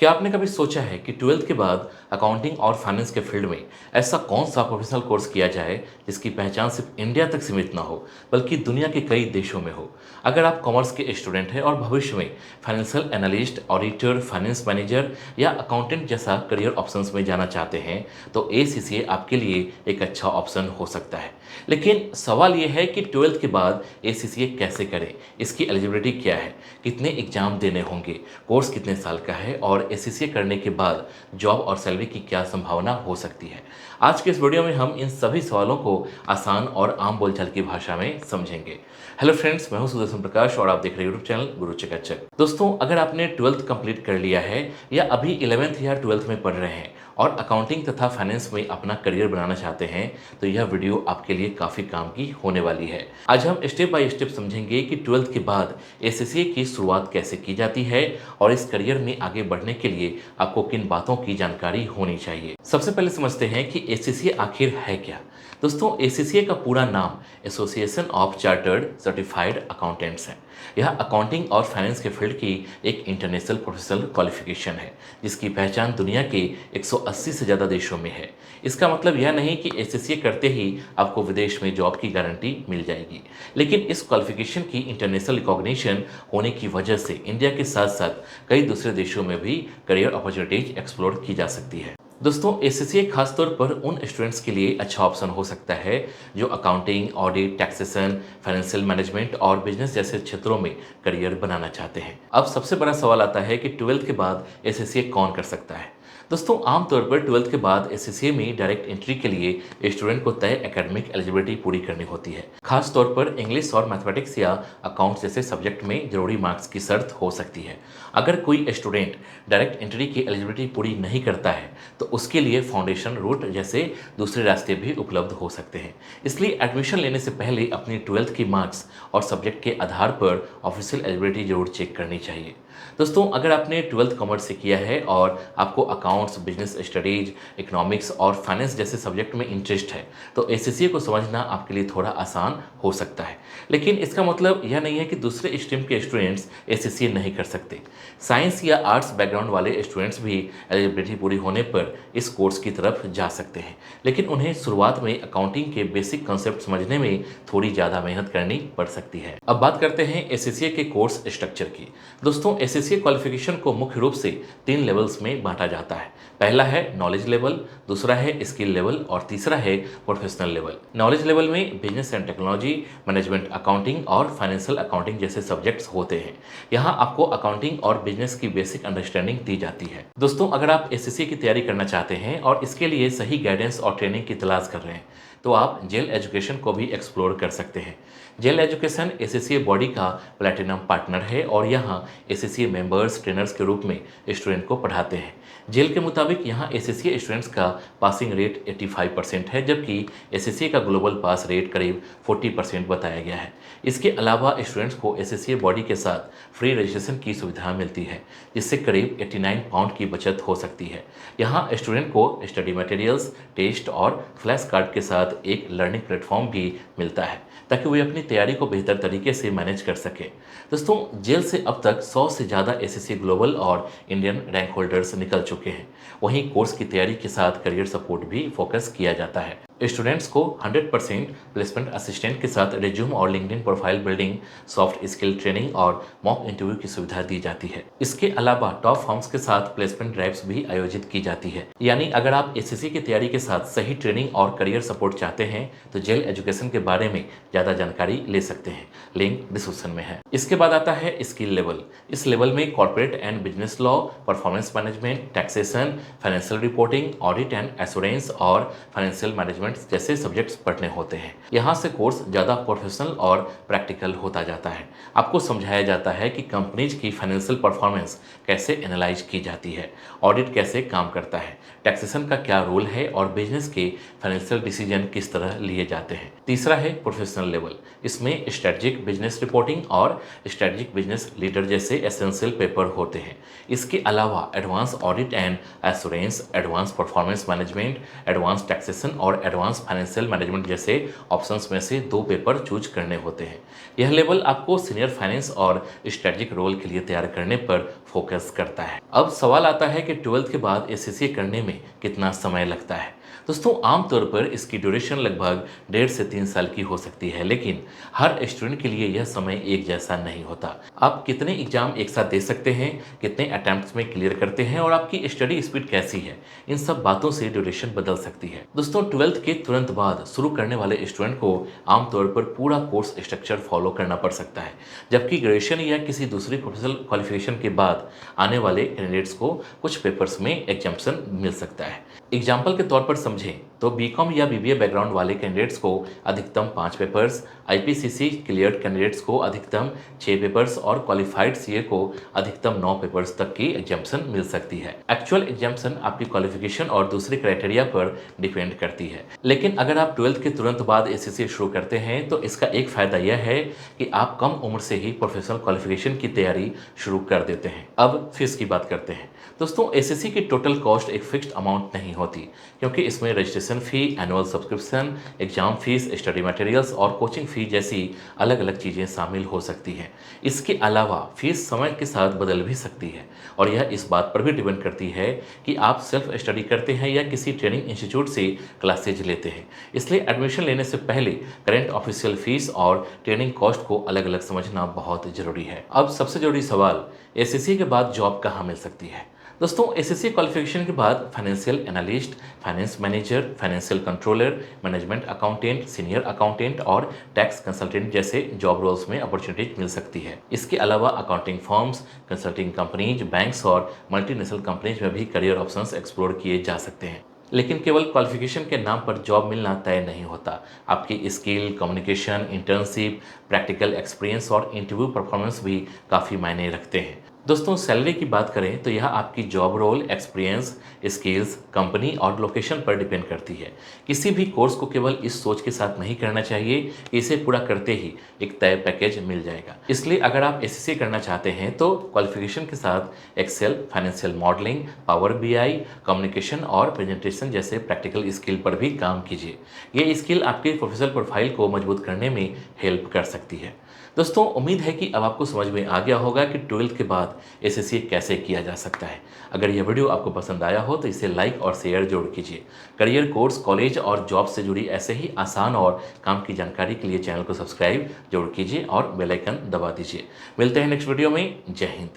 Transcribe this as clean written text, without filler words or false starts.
क्या आपने कभी सोचा है कि 12th के बाद अकाउंटिंग और फाइनेंस के फील्ड में ऐसा कौन सा प्रोफेशनल कोर्स किया जाए जिसकी पहचान सिर्फ इंडिया तक सीमित ना हो बल्कि दुनिया के कई देशों में हो। अगर आप कॉमर्स के स्टूडेंट हैं और भविष्य में financial analyst, auditor, finance manager या अकाउंटेंट जैसा करियर ऑप्शंस में जाना चाहते हैं तो ACCA आपके लिए एक अच्छा ऑप्शन हो सकता है। लेकिन सवाल ये है कि 12th के बाद ACCA कैसे करें, इसकी एलिजिबिलिटी क्या है, कितने एग्जाम देने होंगे, कोर्स कितने साल का है और ACCA करने के बाद जॉब और सैलरी की क्या संभावना हो सकती है। आज के इस वीडियो में हम इन सभी सवालों को आसान और आम बोलचाल की भाषा में समझेंगे। हेलो फ्रेंड्स, मैं हूं सुदर्शन प्रकाश और आप देख रहे हैं यूट्यूब चैनल गुरु चकाचक। दोस्तों, अगर आपने 12th कंप्लीट कर लिया है या अभी 11th या 12th में पढ़ रहे हैं और अकाउंटिंग तथा फाइनेंस में अपना करियर बनाना चाहते हैं तो यह वीडियो आपके लिए काफ़ी काम की होने वाली है। आज हम स्टेप बाय स्टेप समझेंगे कि 12th के बाद ACCA की शुरुआत कैसे की जाती है और इस करियर में आगे बढ़ने के लिए आपको किन बातों की जानकारी होनी चाहिए। सबसे पहले समझते हैं कि ACCA आखिर है क्या। दोस्तों, ACCA का पूरा नाम association of chartered certified accountants है। यह अकाउंटिंग और फाइनेंस के फील्ड की एक इंटरनेशनल प्रोफेशनल क्वालिफिकेशन है जिसकी पहचान दुनिया के 180 से ज़्यादा देशों में है। इसका मतलब यह नहीं कि ACCA करते ही आपको विदेश में जॉब की गारंटी मिल जाएगी, लेकिन इस क्वालिफिकेशन की इंटरनेशनल रिकॉग्निशन होने की वजह से इंडिया के साथ साथ कई दूसरे देशों में भी करियर अपॉर्चुनिटीज एक्सप्लोर की जा सकती है। दोस्तों, ACCA खासतौर पर उन स्टूडेंट्स के लिए अच्छा ऑप्शन हो सकता है जो accounting, audit, taxation, financial management और बिजनेस जैसे क्षेत्रों में करियर बनाना चाहते हैं। अब सबसे बड़ा सवाल आता है कि 12th के बाद ACCA कौन कर सकता है। दोस्तों, आमतौर पर 12th के बाद ACCA में डायरेक्ट एंट्री के लिए स्टूडेंट को तय एकेडमिक एलिजिबिलिटी पूरी करनी होती है। खास तौर पर इंग्लिश और मैथमेटिक्स या अकाउंट्स जैसे सब्जेक्ट में जरूरी मार्क्स की शर्त हो सकती है। अगर कोई स्टूडेंट डायरेक्ट एंट्री की एलिजिबिलिटी पूरी नहीं करता है तो उसके लिए फाउंडेशन रूट जैसे दूसरे रास्ते भी उपलब्ध हो सकते हैं। इसलिए एडमिशन लेने से पहले अपनी 12th की मार्क्स और सब्जेक्ट के आधार पर ऑफिशियल एलिजिबिलिटी जरूर चेक करनी चाहिए। दोस्तों, अगर आपने 12th कॉमर्स से किया है और आपको अकाउंट्स, बिजनेस स्टडीज, इकोनॉमिक्स और फाइनेंस जैसे सब्जेक्ट में इंटरेस्ट है तो ACCA को समझना आपके लिए थोड़ा आसान हो सकता है। लेकिन इसका मतलब यह नहीं है कि दूसरे स्ट्रीम के स्टूडेंट्स ACCA नहीं कर सकते। साइंस या आर्ट्स बैकग्राउंड वाले स्टूडेंट्स भी एलिजिबिलिटी पूरी होने पर इस कोर्स की तरफ जा सकते हैं, लेकिन उन्हें शुरुआत में अकाउंटिंग के बेसिक कॉन्सेप्ट समझने में थोड़ी ज़्यादा मेहनत करनी पड़ सकती है। अब बात करते हैं ACCA के कोर्स स्ट्रक्चर की। दोस्तों, ACCA क्वालिफिकेशन को मुख्य रूप से 3 लेवल्स में बांटा जाता है। पहला है नॉलेज लेवल, दूसरा है स्किल लेवल और तीसरा है प्रोफेशनल लेवल। नॉलेज लेवल में business and technology, management accounting और फाइनेंशियल अकाउंटिंग जैसे सब्जेक्ट्स होते हैं। यहाँ आपको अकाउंटिंग और बिजनेस की बेसिक अंडरस्टैंडिंग दी जाती है। दोस्तों, अगर आप ACCA की तैयारी करना चाहते हैं और इसके लिए सही गाइडेंस और ट्रेनिंग की तलाश कर रहे हैं तो आप जेल एजुकेशन को भी एक्सप्लोर कर सकते हैं। जेल एजुकेशन ACCA बॉडी का प्लैटिनम पार्टनर है और यहाँ ACCA मेंबर्स ट्रेनर्स के रूप में स्टूडेंट को पढ़ाते हैं। जेल के मुताबिक यहाँ ACCA स्टूडेंट्स का पासिंग रेट 85% है, जबकि ACCA का ग्लोबल पास रेट करीब 40% बताया गया है। इसके अलावा स्टूडेंट्स को ACCA बॉडी के साथ फ्री रजिस्ट्रेशन की सुविधा मिलती है, जिससे करीब 89 पाउंड की बचत हो सकती है। यहाँ स्टूडेंट को स्टडी मटेरियल्स, टेस्ट और फ्लैश कार्ड के साथ एक लर्निंग प्लेटफॉर्म भी मिलता है ताकि वे अपनी तैयारी को बेहतर तरीके से मैनेज कर सकें। दोस्तों, जेल से अब तक 100 से ज़्यादा ACCA ग्लोबल और इंडियन रैंक होल्डर्स निकल चुके हैं। वहीं कोर्स की तैयारी के साथ करियर सपोर्ट भी फोकस किया जाता है। स्टूडेंट्स को 100% प्लेसमेंट असिस्टेंट के साथ रिज्यूम और LinkedIn profile building, soft skill training और मॉक इंटरव्यू की सुविधा दी जाती है। इसके अलावा टॉप फर्म्स के साथ प्लेसमेंट ड्राइव्स भी आयोजित की जाती है। यानी अगर आप ACCA की तैयारी के साथ सही ट्रेनिंग और करियर सपोर्ट चाहते हैं तो जेल एजुकेशन के बारे में ज़्यादा जानकारी ले सकते हैं। लिंक डिस्क्रिप्शन में है। इसके बाद आता है स्किल लेवल। इस लेवल में corporate and business law, performance management, taxation, financial reporting, audit and assurance और फाइनेंशियल मैनेजमेंट जैसे सब्जेक्ट्स पढ़ने होते हैं। यहाँ से कोर्स ज़्यादा प्रोफेशनल और प्रैक्टिकल होता जाता है। आपको समझाया जाता है कि कंपनीज की फाइनेंशियल परफॉर्मेंस कैसे एनालाइज की जाती है, ऑडिट कैसे काम करता है, टैक्सेशन का क्या रोल है और बिजनेस के फाइनेंशियल डिसीजन किस तरह लिए जाते हैं। तीसरा है प्रोफेशनल लेवल। इसमें स्ट्रेटजिक बिजनेस रिपोर्टिंग और स्ट्रेटजिक बिजनेस लीडर जैसे एसेंशियल पेपर होते हैं। इसके अलावा advance audit and assurance, advance performance management, advance taxation और एडवांस फाइनेंशियल मैनेजमेंट जैसे ऑप्शंस में से 2 पेपर चूज करने होते हैं। यह लेवल आपको सीनियर फाइनेंस और स्ट्रेटेजिक रोल के लिए तैयार करने पर फोकस करता है। अब सवाल आता है कि 12th के बाद एससीसी करने में कितना समय लगता है। दोस्तों, आमतौर पर इसकी ड्यूरेशन लगभग 1.5 से 3 साल की हो सकती है, लेकिन हर स्टूडेंट के लिए यह समय एक जैसा नहीं होता। आप कितने एग्जाम एक साथ दे सकते हैं, कितने अटेम्प्ट्स में क्लियर करते हैं और आपकी स्टडी स्पीड कैसी है, इन सब बातों से ड्यूरेशन बदल सकती है। दोस्तों, 12th के तुरंत बाद शुरू करने वाले स्टूडेंट को आमतौर पर पूरा कोर्स स्ट्रक्चर फॉलो करना पड़ सकता है, जबकि ग्रेजुएशन या किसी दूसरी प्रोफेशनल क्वालिफिकेशन के बाद आने वाले कैंडिडेट्स को कुछ पेपर्स में एग्जाम्पशन मिल सकता है। एग्जाम्पल के तौर पर समझें तो बीकॉम या बीबीए बैकग्राउंड वाले कैंडिडेट्स को अधिकतम 5 पेपर्स, आईपीसीसी क्लियर्ड कैंडिडेट्स को अधिकतम 6 पेपर्स और क्वालिफाइड सीए को अधिकतम 9 पेपर्स तक की एग्जाम्पशन मिल सकती है। एक्चुअल एग्जाम्पशन आपकी क्वालिफिकेशन और दूसरे क्राइटेरिया पर डिपेंड करती है, लेकिन अगर आप 12th के तुरंत बाद एससीसी शुरू करते हैं तो इसका एक फ़ायदा यह है कि आप कम उम्र से ही प्रोफेशनल क्वालिफिकेशन की तैयारी शुरू कर देते हैं। अब फीस की बात करते हैं। दोस्तों, एसएससी की टोटल कॉस्ट एक फिक्स्ड अमाउंट नहीं होती, क्योंकि इसमें रजिस्ट्रेशन फ़ी, annual subscription, exam fees, study materials और कोचिंग फ़ी जैसी अलग अलग चीज़ें शामिल हो सकती हैं। इसके अलावा फीस समय के साथ बदल भी सकती है और यह इस बात पर भी डिपेंड करती है कि आप सेल्फ स्टडी करते हैं या किसी ट्रेनिंग इंस्टीट्यूट से क्लासेज लेते हैं। इसलिए एडमिशन लेने से पहले करेंट ऑफिशियल फीस और ट्रेनिंग कॉस्ट को अलग अलग समझना बहुत ज़रूरी है। अब सबसे जरूरी सवाल, एसएससी के बाद जॉब कहाँ मिल सकती है। दोस्तों, एसएससी क्वालिफिकेशन के बाद financial analyst, finance manager, financial controller, management accountant, senior accountant और टैक्स कंसल्टेंट जैसे जॉब रोल्स में अपॉर्चुनिटीज मिल सकती है। इसके अलावा accounting firms, consulting companies, banks और मल्टीनेशनल कंपनीज में भी करियर ऑप्शंस एक्सप्लोर किए जा सकते हैं। लेकिन केवल क्वालिफिकेशन के नाम पर जॉब मिलना तय नहीं होता। आपकी skill, communication, internship, practical experience और इंटरव्यू परफॉर्मेंस भी काफ़ी मायने रखते हैं। दोस्तों, सैलरी की बात करें तो यह आपकी job role, experience, skills, company और लोकेशन पर डिपेंड करती है। किसी भी कोर्स को केवल इस सोच के साथ नहीं करना चाहिए कि इसे पूरा करते ही एक तय पैकेज मिल जाएगा। इसलिए अगर आप एसएससी करना चाहते हैं तो क्वालिफिकेशन के साथ Excel, financial modelling, power BI, communication और प्रेजेंटेशन जैसे प्रैक्टिकल स्किल पर भी काम कीजिए। ये स्किल आपके प्रोफेशनल प्रोफाइल को मजबूत करने में हेल्प कर सकती है। दोस्तों, उम्मीद है कि अब आपको समझ में आ गया होगा कि 12th के बाद एसएससी कैसे किया जा सकता है। अगर यह वीडियो आपको पसंद आया हो तो इसे लाइक और शेयर जरूर कीजिए। करियर, कोर्स, कॉलेज और जॉब से जुड़ी ऐसे ही आसान और काम की जानकारी के लिए चैनल को सब्सक्राइब जरूर कीजिए और बेल आइकन दबा दीजिए। मिलते हैं नेक्स्ट वीडियो में। जय हिंद।